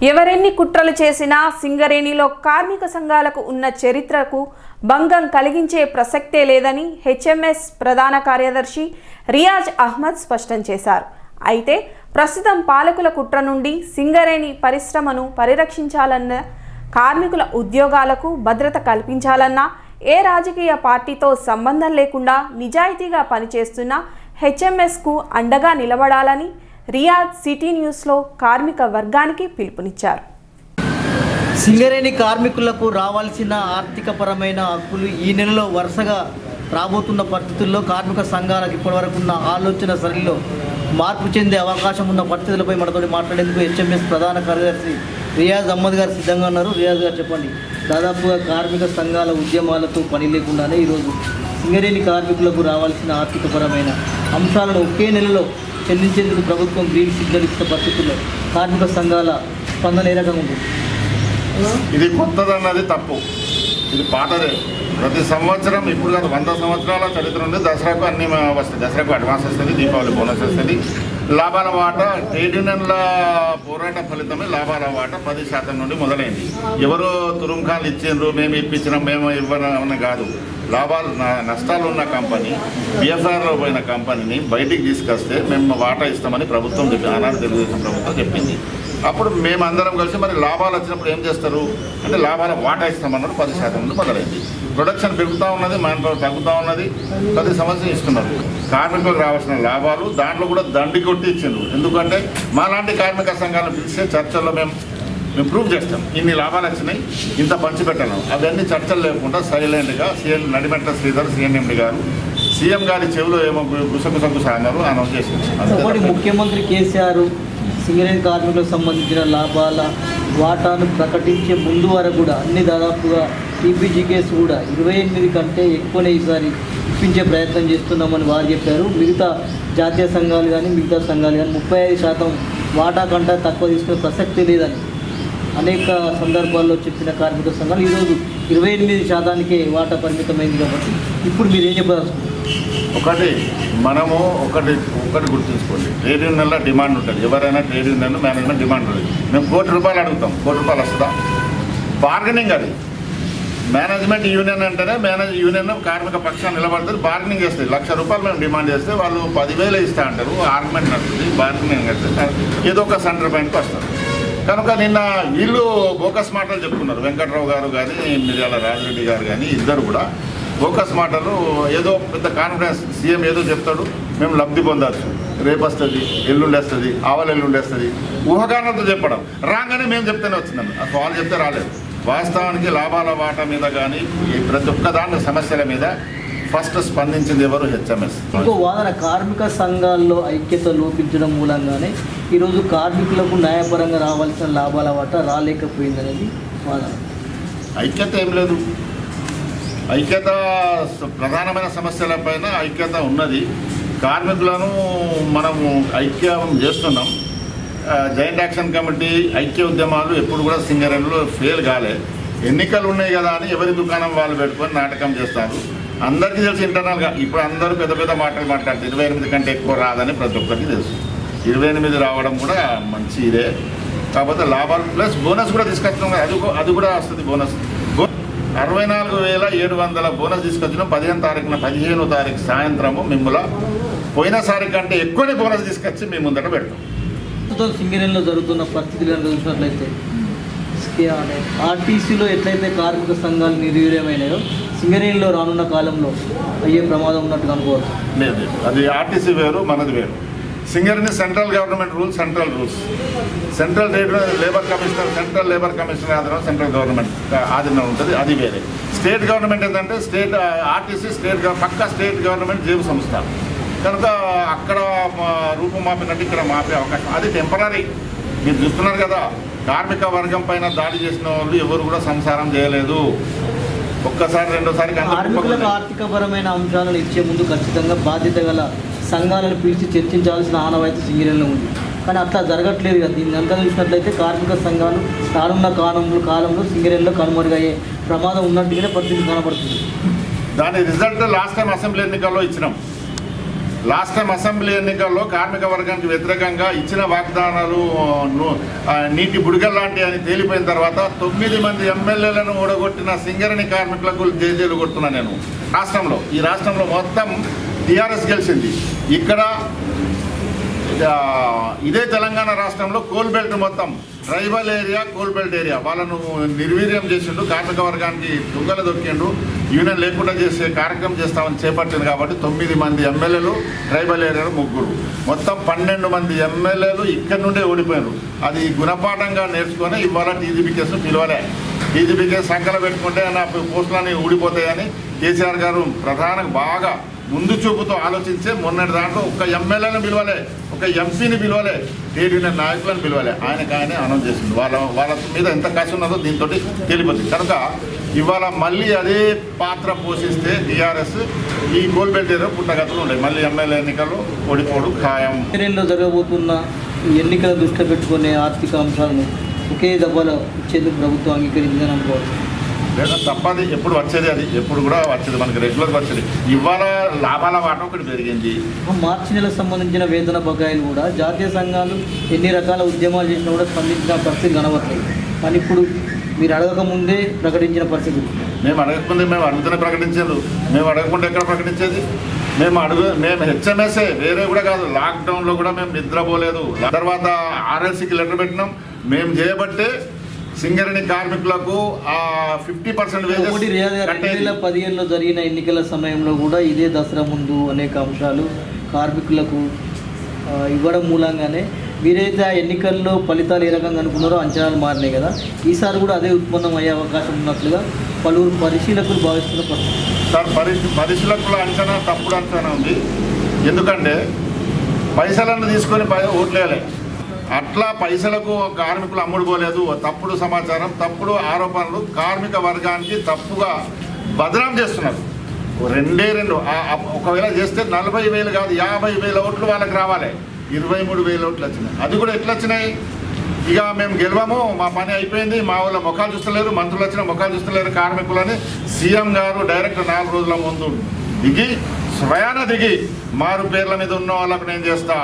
ఎవరెన్ని కుట్రలు చేసినా సింగరేణిలో కార్మిక సంఘాలకు ఉన్న చరిత్రకు భంగం కలిగించే ప్రసక్తే లేదని హెచ్ఎంఎస్ ప్రధాన కార్యదర్శి రియాజ్ అహ్మద్ స్పష్టం చేశారు. అయితే ప్రస్తుతం పాలకుల కుట్ర నుండి సింగరేణి పరిశ్రమను పరిరక్షించాలన్న, కార్మికుల ఉద్యోగాలకు భద్రత కల్పించాలన్న, ఏ రాజకీయ పార్టీతో సంబంధం లేకుండా నిజాయితీగా పనిచేస్తున్న హెచ్ఎంఎస్కు అండగా నిలబడాలని రియాజ్ సిటీ న్యూస్లో కార్మిక వర్గానికి పిలుపునిచ్చారు. సింగరేణి కార్మికులకు రావాల్సిన ఆర్థికపరమైన హక్కులు ఈ నెలలో వరుసగా రాబోతున్న పరిస్థితుల్లో కార్మిక సంఘాలకు ఇప్పటివరకు ఉన్న ఆలోచన సరళిలో మార్పు చెందే అవకాశం ఉన్న పరిస్థితులపై మనతో మాట్లాడేందుకు హెచ్ఎంఎస్ ప్రధాన కార్యదర్శి రియాజ్ అహ్మద్ గారు సిద్ధంగా ఉన్నారు. రియాజ్ గారు చెప్పండి, దాదాపుగా కార్మిక సంఘాల ఉద్యమాలతో పని లేకుండానే ఈరోజు సింగరేణి కార్మికులకు రావాల్సిన ఆర్థికపరమైన అంశాలను ఒకే నెలలో చెల్లించేందుకు ప్రభుత్వం గ్రీన్ సిగ్నల్ ఇచ్చిన పరిస్థితుల్లో కార్మిక సంఘాల స్పందన ఏ రకంగా ఉంటుంది? ఇది కొత్తదన్నది తప్పు, ఇది పాతదే. ప్రతి సంవత్సరం ఇప్పుడు కాదు, 100 సంవత్సరాల చరిత్ర ఉంది. దసరాకు అన్ని వస్తాయి, దసరాకు అడ్వాన్స్ వస్తుంది, దీపావళి బోనస్ వస్తుంది. లాభాల వాటా ట్రేడ్ యూనియన్ల పోరాట ఫలితమే లాభాల వాటా 10% నుండి మొదలైంది. ఎవరో తురుంకాలు ఇచ్చిండ్రు, మేము ఇప్పించినాం, మేము ఇవ్వని కాదు. లాభాలు నష్టాలు ఉన్న కంపెనీ, బిఎఫ్ఆర్లో పోయిన కంపెనీని బయటికి తీసుకొస్తే మేము వాటా ఇస్తామని ప్రభుత్వం చెప్పింది. ఆనాడు తెలుగుదేశం ప్రభుత్వం చెప్పింది. అప్పుడు మేమందరం కలిసి మరి లాభాలు వచ్చినప్పుడు ఏం చేస్తారు అంటే లాభాల వాటా ఇస్తామన్నారు. 10% నుండి మొదలైంది. ప్రొడక్షన్ పెరుగుతూ ఉన్నది, మ్యాన్ పవర్ తగ్గుతూ ఉన్నది. ప్రతి సంవత్సరం ఇస్తున్నారు. కార్మికులకు రావాల్సిన లాభాలు దాంట్లో కూడా దండి కొట్టి ఇచ్చిండ్రు. ఎందుకంటే మాలాంటి కార్మిక సంఘాలను పిలిస్తే చర్చల్లో మేము ప్రూవ్ చేస్తాం, ఇన్ని లాభాలు వచ్చినాయి, ఇంత పంచిపెట్టాను. అవన్నీ చర్చలు లేకుండా సైలెంట్గా నడిమెట్ల శ్రీధర్ సిఎన్ఎండి గారు సీఎం గారి చెవిలో ఏమో గుసగుసగుస అన్నారు, అనౌన్స్ చేసింది. ముఖ్యమంత్రి కేసీఆర్ సింగరేణి కార్మికులకు సంబంధించిన లాభాల వాటాను ప్రకటించే ముందు వరకు కూడా అన్ని దాదాపుగా టీపీజీకేస్ కూడా 28 కంటే ఎక్కువనే ఈసారి ఇప్పించే ప్రయత్నం చేస్తున్నామని వారు చెప్పారు. మిగతా జాతీయ సంఘాలు కానీ మిగతా సంఘాలు కానీ 35% వాటా కంటే తక్కువ తీసుకునే ప్రసక్తి లేదని అనేక సందర్భాల్లో చెప్పిన కార్మిక సంఘాలు ఈరోజు 28%కే వాటా పరిమితమైంది. కాబట్టి ఇప్పుడు మీరు ఏం చెప్పదలుచుకుంటారు? మనము ఒకటి గుర్తుంచుకోండి, ట్రేడ్ యూనియన్లో డిమాండ్ ఉంటుంది. ఎవరైనా ట్రేడ్ యూనియన్ మేనేజ్మెంట్ డిమాండ్ ఉంటుంది. మేము ₹1 అడుగుతాం, ₹1 వస్తుందా? బార్గెనింగ్ అది. మేనేజ్మెంట్ యూనియన్ అంటేనే యూనియన్ కార్మిక పక్షాన్ని నిలబడుతుంది, బార్గెనింగ్ చేస్తుంది. ₹1,00,000 మేము డిమాండ్ చేస్తే వాళ్ళు 10,000 ఇస్తా అంటారు. ఆర్గ్యుమెంట్ నడుస్తుంది, బార్గెనింగ్ చేస్తే ఏదో ఒక సెంటర్ పాయింట్కి వస్తారు. కనుక నిన్న వీళ్ళు బోకస్ మాటలు చెప్పుకున్నారు. వెంకట్రావు గారు కానీ మిర్యాల రాజిరెడ్డి గారు కానీ ఇద్దరు కూడా బోకస్ మాటలు, ఏదో పెద్ద కాన్ఫిడెన్స్, సీఎం ఏదో చెప్తాడు, మేము లబ్ధి పొందవచ్చు, రేపు వస్తుంది, ఎల్లుండి వస్తుంది, ఎల్లుండి వస్తుంది, ఊహగానంతో చెప్పడం. రాగానే మేము చెప్తేనే వచ్చిందండి, అసలు వాళ్ళు చెప్తే రాలేదు. వాస్తవానికి లాభాల వాటా మీద కానీ ప్రతి ఒక్క దాని సమస్యల మీద ఫస్ట్ స్పందించింది ఎవరు? హెచ్ఎంఎస్. ఇంకో వాదన, కార్మిక సంఘాల్లో ఐక్యత లోపించడం మూలంగానే ఈరోజు కార్మికులకు న్యాయపరంగా రావాల్సిన లాభాల వాటా రాలేకపోయిందనేది వాదన. ఐక్యత ఏం లేదు. ఐక్యత ప్రధానమైన సమస్యలపైన ఐక్యత ఉన్నది. కార్మికులను మనము ఐక్యం చేస్తున్నాం. జాయింట్ యాక్షన్ కమిటీ ఐక్య ఉద్యమాలు ఎప్పుడు కూడా సింగరేణిలో ఫెయిల్ కాలే. ఎన్నికలు ఉన్నాయి కదా అని ఎవరి దుకాణం వాళ్ళు పెట్టుకొని నాటకం చేస్తారు. అందరికీ తెలుసు ఇంటర్నల్గా. ఇప్పుడు అందరూ పెద్ద పెద్ద మాటలు మాట్లాడతారు. 28 కంటే ఎక్కువ రాదని ప్రతి ఒక్కరికి తెలుసు. 28 రావడం కూడా మంచి ఇదే. కాకపోతే లాభాలు ప్లస్ బోనస్ కూడా తీసుకొస్తున్నాం. అది కూడా వస్తుంది. బోనస్ 64,700 బోనస్ తీసుకొచ్చినాం. 15వ తారీఖు సాయంత్రము మిమ్మల్ని పోయినసారి కంటే ఎక్కువనే బోనస్ తీసుకొచ్చి మీ ముందట పెడతాం. సింగరేణిలో జరుగుతున్న పరిస్థితులు కనుక చూసినట్లయితే ఆర్టీసీలో ఎట్లయితే కార్మిక సంఘాలు నిర్వీర్యమైనాయో సింగరేణిలో రానున్న కాలంలో అయ్యే ప్రమాదం ఉన్నట్టుగా అనుకోవచ్చు. లేదు, అది ఆర్టీసీ వేరు, మనది వేరు. Singareni central government rules, central rules. Central labour commissioner, central labour commissioner ఆధీనం సెంట్రల్ గవర్నమెంట్ ఆధీనం ఉంటుంది, అది వేరే. స్టేట్ గవర్నమెంట్ ఏంటంటే ఆర్టీసీ పక్కా స్టేట్ గవర్నమెంట్ జీవ సంస్థ. కనుక అక్కడ రూపుమాపినట్టు ఇక్కడ మాపే అవకాశం, అది టెంపరీ. మీరు చూస్తున్నారు కదా, కార్మిక వర్గం పైన దాడి చేసిన వాళ్ళు ఎవరు కూడా సంసారం చేయలేదు. ఒక్కసారి రెండోసారి కార్మికులకు ఆర్థికపరమైన అంశాలను ఇచ్చే ముందు ఖచ్చితంగా బాధ్యత గల సంఘాలను పిలిచి చర్చించాల్సిన ఆనవాయితీ సింగరేణిలో ఉంది. కానీ అట్లా జరగట్లేదు కదా. దీన్ని అంతా చూసినట్లయితే కార్మిక సంఘాలు రానున్న కాలంలో సింగరేణిలో కనుమరుగయ్యే ప్రమాదం ఉన్నట్టుగానే పరిస్థితి కనబడుతుంది. దాని రిజల్ట్ లాస్ట్ టైం అసెంబ్లీ ఎన్నికల్లో ఇచ్చినాం. లాస్ట్ టైం అసెంబ్లీ ఎన్నికల్లో కార్మిక వర్గానికి వ్యతిరేకంగా ఇచ్చిన వాగ్దానాలు నీటి బుడగల్ లాంటి అని తేలిపోయిన తర్వాత 9 మంది ఎమ్మెల్యేలను ఓడగొట్టిన సింగరేణి కార్మికులకు జైలు కొడుతున్నా నేను రాష్ట్రంలో. ఈ రాష్ట్రంలో మొత్తం టీఆర్ఎస్ గెలిచింది. ఇక్కడ ఇదే తెలంగాణ రాష్ట్రంలో కోల్ బెల్ట్ మొత్తం tribal area, coal belt area వాళ్ళను నిర్వీర్యం చేసిండు. కార్మిక వర్గానికి తుంగలు దొక్కిండు. యూనియన్ లేకుండా చేసే కార్యక్రమం చేస్తామని చేపట్టింది కాబట్టి 9 మంది ఎమ్మెల్యేలు, ట్రైబల్ ఏరియాలో 3, మొత్తం 12 మంది ఎమ్మెల్యేలు ఇక్కడి నుండే ఓడిపోయారు. అది గుణపాఠంగా నేర్చుకొని ఇవాళ టీజీపీ కేసును పిలవలే. టీజీపీ కేసు సంకల పెట్టుకుంటే నా పోస్టులన్నీ ఊడిపోతాయని కేసీఆర్ గారు ప్రధానంగా బాగా ముందు చూపుతో ఆలోచించే మొన్నటి దాంట్లో ఒక ఎమ్మెల్యేని పిలవలే, ఒక ఎంపీని పిలవలే, ట్రేడ్ యూనియన్ నాయకులను పిలవలే. ఆయనే అనౌన్స్ చేసింది. వాళ్ళ మీద ఎంత కష్టం ఉన్నదో దీంతో తెలిపోతుంది. కనుక ఇవాళ మళ్ళీ అదే పాత్ర పోషిస్తే టీఆర్ఎస్ ఈ కోల్బెల్ట్ ఏరియా పుట్టగతులు ఉన్నాయి. మళ్ళీ ఎమ్మెల్యే ఎన్నికల్లో ఓడిపోవడం ఖాయం. సింగరేణిలో జరగబోతున్న ఎన్నికల దృష్టిలో పెట్టుకునే ఆర్థిక అంశాలను ఒకే దెబ్బలో ఇచ్చేందుకు ప్రభుత్వం అంగీకరించిందని అనుకోవచ్చు. లేదా తప్పది, ఎప్పుడు వచ్చేది, అది ఎప్పుడు కూడా వచ్చేది, మనకి రెగ్యులర్గా వచ్చేది. ఇవాళ లాభాల వాటం ఒకటి పెరిగింది. మార్చి నెలకు సంబంధించిన వేతన బకాయిలు కూడా జాతీయ సంఘాలు ఎన్ని రకాల ఉద్యమాలు చేసినా కూడా స్పందించిన పరిస్థితి కనబడలేదు. కానీ ఇప్పుడు మీరు అడగకముందే ప్రకటించిన పరిస్థితి. మేము అడుగుతూనే ప్రకటించారు. మేము అడగకుండా ఎక్కడ ప్రకటించేది? మేము హెచ్ఎంఎస్ఏ, వేరే కూడా కాదు. లాక్డౌన్లో కూడా మేము నిద్రపోలేదు. తర్వాత ఆర్ఎల్సీకి లెటర్ పెట్టినాం. మేము చేయబట్టే సింగరేణి కార్మికులకు 50% వేజెస్. 2015లో జరిగిన ఎన్నికల సమయంలో కూడా ఇదే దసరా ముందు అనేక అంశాలు కార్మికులకు ఇవ్వడం మూలంగానే మీరైతే ఆ ఎన్నికల్లో ఫలితాలు ఏ రకంగా అనుకున్నారో అంచనాలు మారినాయి కదా. ఈసారి కూడా అదే ఉత్పన్నం అయ్యే అవకాశం ఉన్నట్లుగా పలువురు పరిశీలకులు భావిస్తున్న పరిస్థితి. సార్, పరిశీలకుల అంచనా తప్పుడు అంచనా ఉంది. ఎందుకంటే పైసలను తీసుకొని ఓట్లేయాలి. అట్లా పైసలకు కార్మికులు అమ్ముడుపోలేదు. తప్పుడు సమాచారం, తప్పుడు ఆరోపణలు కార్మిక వర్గానికి తప్పుగా బదనాం చేస్తున్నారు. 2 ఒకవేళ చేస్తే 40,000 కాదు 50,000 ఓట్లు వాళ్ళకి రావాలి. 23,000 ఓట్లు వచ్చినాయి. అది కూడా ఎట్లా వచ్చినాయి? ఇక మేము గెలవము, మా పని అయిపోయింది, మా వాళ్ళ ముఖాలు చూస్తలేరు, మంత్రులు వచ్చిన ముఖాలు చూస్తలేరు కార్మికులని సీఎం గారు డైరెక్ట్ 4 రోజుల ముందు స్వయాన దిగి మారు పేర్ల మీద ఉన్న వాళ్ళకు నేను చేస్తా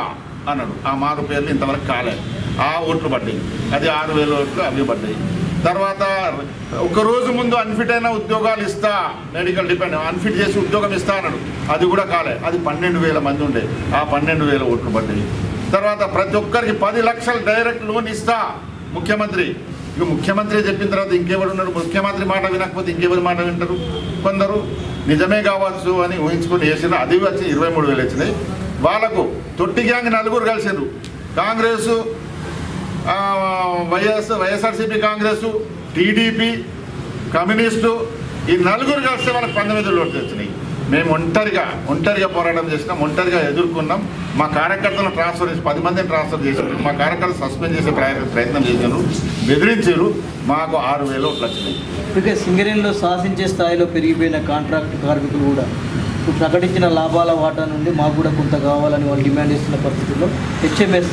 అన్నాడు. ఆ మారు పేర్లు ఇంతవరకు కాలేదు. ఆ ఓట్లు పడ్డాయి. అది 6,000 ఓట్లు అవి పడ్డాయి. తర్వాత ఒక రోజు ముందు అన్ఫిట్ అయిన ఉద్యోగాలు ఇస్తా, మెడికల్ డిపెండ్ అన్ఫిట్ చేసి ఉద్యోగం ఇస్తా అన్నాడు. అది కూడా కాలే. అది 12,000 మంది ఉండే. ఆ 12,000 ఓట్లు పడ్డాయి. తర్వాత ప్రతి ఒక్కరికి 10 లక్షలు డైరెక్ట్ లోన్ ఇస్తా ముఖ్యమంత్రి. ఇక ముఖ్యమంత్రి చెప్పిన తర్వాత ఇంకెవరు ఉన్నారు? ముఖ్యమంత్రి మాట వినకపోతే ఇంకెవరి మాట వింటారు? కొందరు నిజమే కావచ్చు అని ఊహించుకొని వేసిన. అది వచ్చి 23,000 వచ్చినాయి. వాళ్ళకు తొట్టి గ్యాంగ్ 4 కలిసిండ్రు. కాంగ్రెసు, వైఎస్ఆర్సీపీ, కాంగ్రెసు, టీడీపీ, కమ్యూనిస్టు, ఈ 4 కలిస్తే వాళ్ళకి 19 ఓట్లు వచ్చినాయి. మేము ఒంటరిగా పోరాటం చేసినాం, ఒంటరిగా ఎదుర్కొన్నాం. మా కార్యకర్తలను ట్రాన్స్ఫర్ చేసి 10 మందిని ట్రాన్స్ఫర్ చేశారు. మా కార్యకర్తలు సస్పెండ్ చేసే ప్రయత్నం చేశారు, బెదిరించారు. మాకు 6,000 ఓట్లు వచ్చినాయి. ఇక సింగరేణిలో శాసించే స్థాయిలో పెరిగిపోయిన కాంట్రాక్ట్ కార్మికులు కూడా ఇప్పుడు ప్రకటించిన లాభాల వాటా నుండి మాకు కూడా కొంత కావాలని వాళ్ళు డిమాండ్ చేస్తున్న పరిస్థితుల్లో హెచ్ఎంఎస్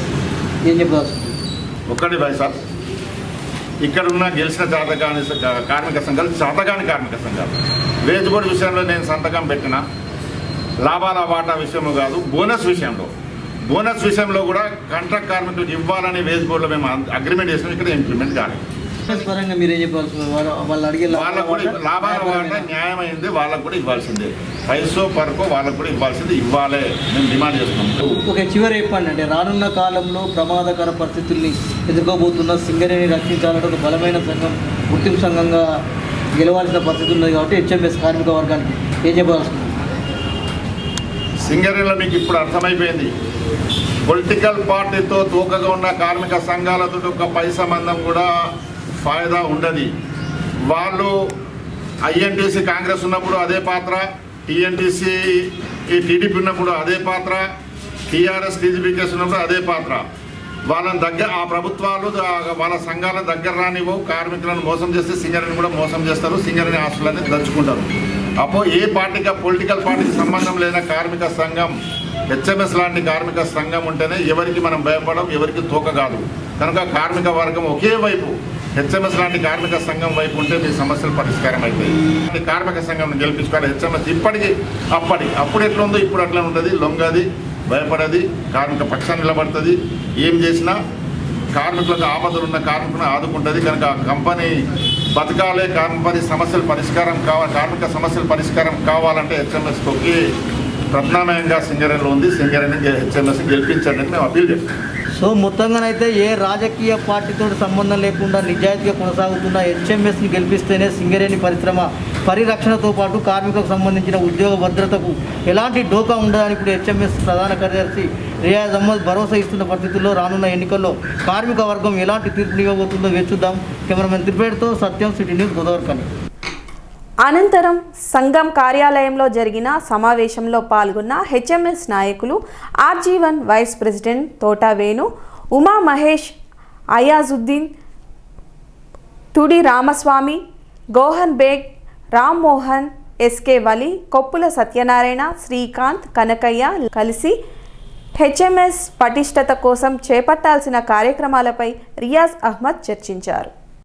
ఏం చెప్పాల్సి? ఒక్కటి భాయ్ సార్, ఇక్కడున్న గెలిచిన చాతకాని కార్మిక సంఘాలు చాతకాని కార్మిక సంఘాలు వేజ్ బోర్డు విషయంలో నేను సంతకం పెట్టిన, లాభాల వాటా విషయంలో కాదు, బోనస్ విషయంలో కూడా కాంట్రాక్ట్ కార్మికులకు ఇవ్వాలని వేజ్ బోర్డులో మేము అగ్రిమెంట్ చేసినాం. ఇక్కడ ఇంప్లిమెంట్ కాలేదు. పరంగా మీరేం చెప్పాల్సి? వాళ్ళు అడిగే వాళ్ళకు కూడా లాభాల వాటా న్యాయమైంది, వాళ్ళకు కూడా ఇవ్వాల్సిందే. పైసో పరకో వాళ్ళకు కూడా ఇవ్వాల్సింది, ఇవ్వాలే మేము డిమాండ్ చేస్తున్నాం. ఓకే, చివరి చెప్పండి. అంటే రానున్న కాలంలో ప్రమాదకర పరిస్థితుల్ని ఎదుర్కోబోతున్న సింగరేణి రక్షించాలంటే ఒక బలమైన సంఘం, గుర్తింపు సంఘంగా గెలవాల్సిన పరిస్థితి ఉన్నది కాబట్టి హెచ్ఎంఎస్ కార్మిక వర్గానికి ఏం చెప్పాల్సింది? సింగరేణిలో మీకు ఇప్పుడు అర్థమైపోయింది. పొలిటికల్ పార్టీతో తూకగా ఉన్న కార్మిక సంఘాలతో ఒక పై సంబంధం కూడా ఫాయిదా ఉండదు. వాళ్ళు ఐఎన్టీసీ కాంగ్రెస్ ఉన్నప్పుడు అదే పాత్ర, టీఎన్టీసీ టీడీపీ ఉన్నప్పుడు అదే పాత్ర, టీఆర్ఎస్ టీజీపీకేస్ ఉన్నప్పుడు అదే పాత్ర. వాళ్ళని ఆ ప్రభుత్వాలు వాళ్ళ సంఘాల దగ్గర రానివ్వవు. కార్మికులను మోసం చేస్తే సింగరేణిని కూడా మోసం చేస్తారు. సింగరేణి ఆస్తులన్నీ దంచుకుంటారు. అప్పుడు ఏ పార్టీగా పొలిటికల్ పార్టీకి సంబంధం లేని కార్మిక సంఘం, హెచ్ఎంఎస్ లాంటి కార్మిక సంఘం ఉంటేనే ఎవరికి మనం భయపడం, ఎవరికి తోక కాదు. కనుక కార్మిక వర్గం ఒకే వైపు హెచ్ఎంఎస్ లాంటి కార్మిక సంఘం వైపు ఉంటే మీ సమస్యలు పరిష్కారం అవుతాయి. కార్మిక సంఘం గెలిపించుకోవాలి. హెచ్ఎంఎస్ ఇప్పటికీ అప్పుడు ఎట్లా ఉందో ఇప్పుడు అట్లా ఉంటుంది. లొంగది, భయపడది, కార్మిక పక్షాన్ని నిలబడుతుంది. ఏం చేసినా కార్మికులకు ఆపదలు ఉన్న కార్మికులను ఆదుకుంటుంది. కనుక కంపెనీ బతకాలే, కంపెనీ సమస్యలు పరిష్కారం కావాలి, కార్మిక సమస్యలు పరిష్కారం కావాలంటే హెచ్ఎంఎస్ ఒకే ప్రత్యామ్నాయంగా సింగరేణిలో ఉంది. సింగరేణి హెచ్ఎంఎస్ గెలిపించండి అని మేము అప్పీల్ చేస్తాం. సో మొత్తంగానైతే ఏ రాజకీయ పార్టీతో సంబంధం లేకుండా నిజాయితీగా కొనసాగుతున్న హెచ్ఎంఎస్ని గెలిపిస్తేనే సింగరేణి పరిశ్రమ పరిరక్షణతో పాటు కార్మికులకు సంబంధించిన ఉద్యోగ భద్రతకు ఎలాంటి డోకా ఉండదని ఇప్పుడు హెచ్ఎంఎస్ ప్రధాన కార్యదర్శి రియాజ్ అహ్మద్ భరోసా ఇస్తున్న పరిస్థితుల్లో రానున్న ఎన్నికల్లో కార్మిక వర్గం ఎలాంటి తీర్పునివ్వబోతుందో వేచుద్దాం. కెమెరామెన్ త్రిపేటతో సత్యం, సిటీ న్యూస్, గోదావరిఖని. అనంతరం సంఘం కార్యాలయంలో జరిగిన సమావేశంలో పాల్గొన్న హెచ్ఎంఎస్ నాయకులు RG one vice president Thota Venu, Uma Mahesh, Ayazuddin, Tudi Ramaswamy, Gohan Baig, Ram Mohan, SK Vali, Koppula Satyanarayana, Srikanth, Kanakaiah కలిసి హెచ్ఎంఎస్ పటిష్టత కోసం చేపట్టాల్సిన కార్యక్రమాలపై రియాజ్ అహ్మద్ చర్చించారు.